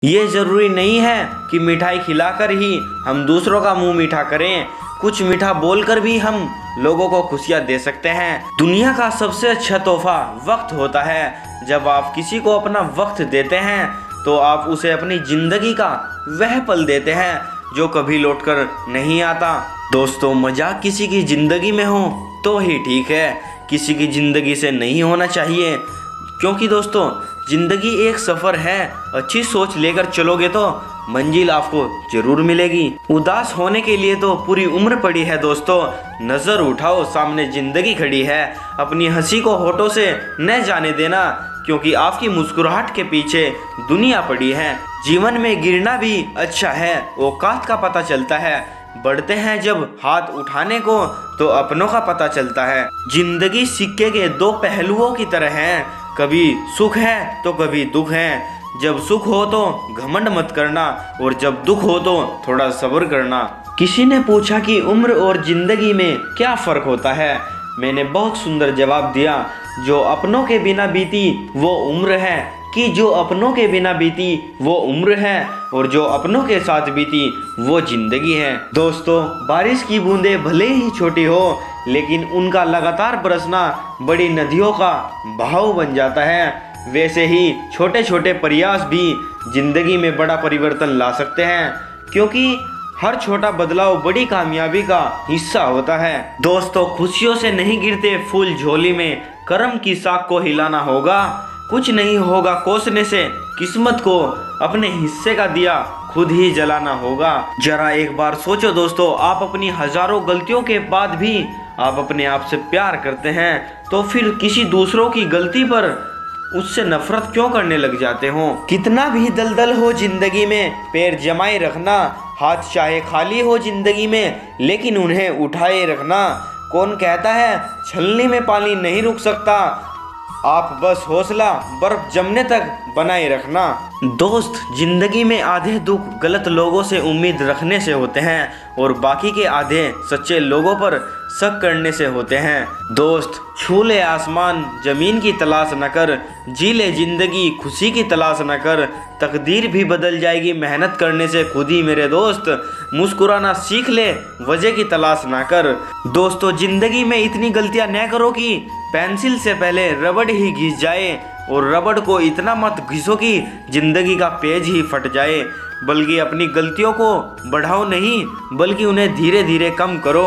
ये जरूरी नहीं है कि मिठाई खिलाकर ही हम दूसरों का मुंह मीठा करें, कुछ मीठा बोलकर भी हम लोगों को खुशियाँ दे सकते हैं। दुनिया का सबसे अच्छा तोहफा वक्त होता है। जब आप किसी को अपना वक्त देते हैं तो आप उसे अपनी जिंदगी का वह पल देते हैं जो कभी लौटकर नहीं आता। दोस्तों, मजाक किसी की जिंदगी में हो तो ही ठीक है, किसी की जिंदगी से नहीं होना चाहिए, क्योंकि दोस्तों जिंदगी एक सफर है। अच्छी सोच लेकर चलोगे तो मंजिल आपको जरूर मिलेगी। उदास होने के लिए तो पूरी उम्र पड़ी है दोस्तों, नजर उठाओ सामने जिंदगी खड़ी है। अपनी हंसी को होठों से न जाने देना, क्योंकि आपकी मुस्कुराहट के पीछे दुनिया पड़ी है। जीवन में गिरना भी अच्छा है, औकात का पता चलता है। बढ़ते हैं जब हाथ उठाने को तो अपनों का पता चलता है। जिंदगी सिक्के के दो पहलुओं की तरह है, कभी सुख है तो कभी दुख है। जब सुख हो तो घमंड मत करना और जब दुख हो तो थोड़ा सब्र करना। किसी ने पूछा कि उम्र और जिंदगी में क्या फर्क होता है। मैंने बहुत सुंदर जवाब दिया, जो अपनों के बिना बीती वो उम्र है, कि जो अपनों के बिना बीती वो उम्र है और जो अपनों के साथ बीती वो जिंदगी है। दोस्तों, बारिश की बूंदें भले ही छोटी हो, लेकिन उनका लगातार बरसना बड़ी नदियों का बहाव बन जाता है। वैसे ही छोटे छोटे प्रयास भी जिंदगी में बड़ा परिवर्तन ला सकते हैं, क्योंकि हर छोटा बदलाव बड़ी कामयाबी का हिस्सा होता है। दोस्तों, खुशियों से नहीं गिरते फूल झोली में, कर्म की साख को हिलाना होगा। कुछ नहीं होगा कोसने से, किस्मत को अपने हिस्से का दिया खुद ही जलाना होगा। जरा एक बार सोचो दोस्तों, आप अपनी हजारों गलतियों के बाद भी आप अपने आप से प्यार करते हैं, तो फिर किसी दूसरों की गलती पर उससे नफरत क्यों करने लग जाते हो। कितना भी दलदल हो जिंदगी में, पैर जमाए रखना। हाथ चाहे खाली हो जिंदगी में, लेकिन उन्हें उठाए रखना। कौन कहता है छलनी में पानी नहीं रुक सकता, आप बस हौसला बर्फ जमने तक बनाए रखना। दोस्त, जिंदगी में आधे दुख गलत लोगों से उम्मीद रखने से होते हैं और बाकी के आधे सच्चे लोगों पर शक करने से होते हैं। दोस्त, छू ले आसमान जमीन की तलाश न कर, जी ले जिंदगी खुशी की तलाश न कर। तकदीर भी बदल जाएगी मेहनत करने से खुद ही मेरे दोस्त। मुस्कुराना सीख ले, वजह की तलाश ना कर। दोस्तों, जिंदगी में इतनी गलतियां न करो कि पेंसिल से पहले रबड़ ही घिस जाए, और रबड़ को इतना मत घिसो कि जिंदगी का पेज ही फट जाए। बल्कि अपनी गलतियों को बढ़ाओ नहीं, बल्कि उन्हें धीरे धीरे कम करो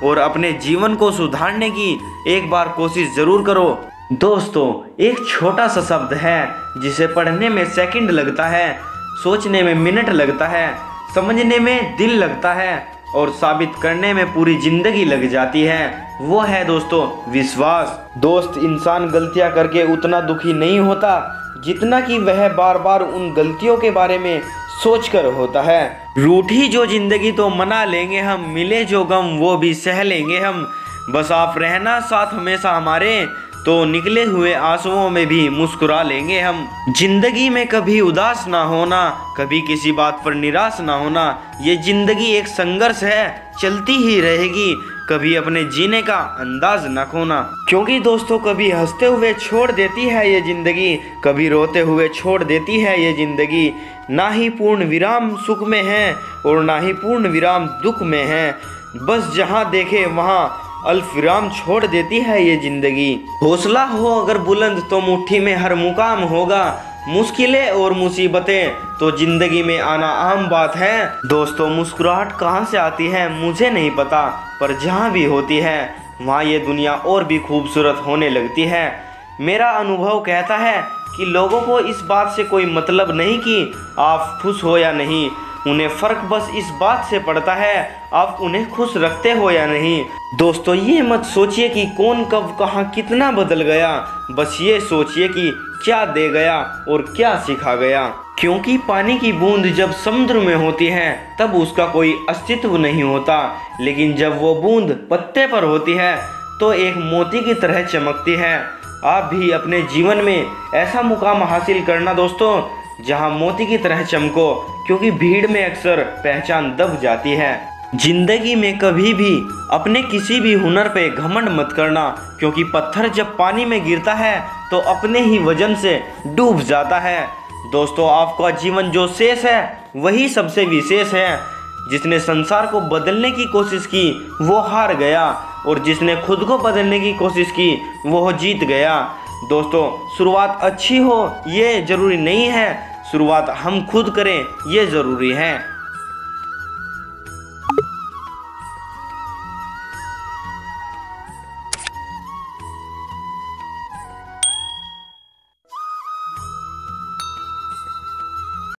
और अपने जीवन को सुधारने की एक बार कोशिश जरूर करो। दोस्तों, एक छोटा सा शब्द है जिसे पढ़ने में सेकंड लगता है, सोचने में मिनट लगता है, समझने में दिल लगता है और साबित करने में पूरी जिंदगी लग जाती है। वो है दोस्तों विश्वास। दोस्त, इंसान गलतियां करके उतना दुखी नहीं होता जितना कि वह बार बार उन गलतियों के बारे में सोचकर होता है। रूठी जो जिंदगी तो मना लेंगे हम, मिले जो गम वो भी सह लेंगे हम। बस आप रहना साथ हमेशा हमारे, तो निकले हुए आंसुओं में भी मुस्कुरा लेंगे हम। जिंदगी में कभी उदास ना होना, कभी किसी बात पर निराश ना होना। ये जिंदगी एक संघर्ष है, चलती ही रहेगी। कभी अपने जीने का अंदाज न खोना, क्योंकि दोस्तों कभी हंसते हुए छोड़ देती है ये जिंदगी, कभी रोते हुए छोड़ देती है ये जिंदगी। ना ही पूर्ण विराम सुख में है और ना ही पूर्ण विराम दुख में है। बस जहाँ देखे वहाँ अल्फविराम छोड़ देती है ये जिंदगी। हौसला हो अगर बुलंद तो मुट्ठी में हर मुकाम होगा। मुश्किलें और मुसीबतें तो जिंदगी में आना आम बात है। दोस्तों, मुस्कुराहट कहाँ से आती है मुझे नहीं पता, पर जहाँ भी होती है वहाँ ये दुनिया और भी खूबसूरत होने लगती है। मेरा अनुभव कहता है कि लोगों को इस बात से कोई मतलब नहीं कि आप खुश हो या नहीं, उन्हें फ़र्क बस इस बात से पड़ता है आप उन्हें खुश रखते हो या नहीं। दोस्तों, ये मत सोचिए कि कौन कब कहाँ कितना बदल गया, बस ये सोचिए कि क्या दे गया और क्या सिखा गया। क्योंकि पानी की बूंद जब समुद्र में होती है तब उसका कोई अस्तित्व नहीं होता, लेकिन जब वो बूंद पत्ते पर होती है तो एक मोती की तरह चमकती है। आप भी अपने जीवन में ऐसा मुकाम हासिल करना दोस्तों जहां मोती की तरह चमको, क्योंकि भीड़ में अक्सर पहचान दब जाती है। जिंदगी में कभी भी अपने किसी भी हुनर पे घमंड मत करना, क्योंकि पत्थर जब पानी में गिरता है तो अपने ही वजन से डूब जाता है। दोस्तों, आपका जीवन जो शेष है वही सबसे विशेष है। जिसने संसार को बदलने की कोशिश की वो हार गया, और जिसने खुद को बदलने की कोशिश की वो जीत गया। दोस्तों, शुरुआत अच्छी हो ये ज़रूरी नहीं है, शुरुआत हम खुद करें ये ज़रूरी है।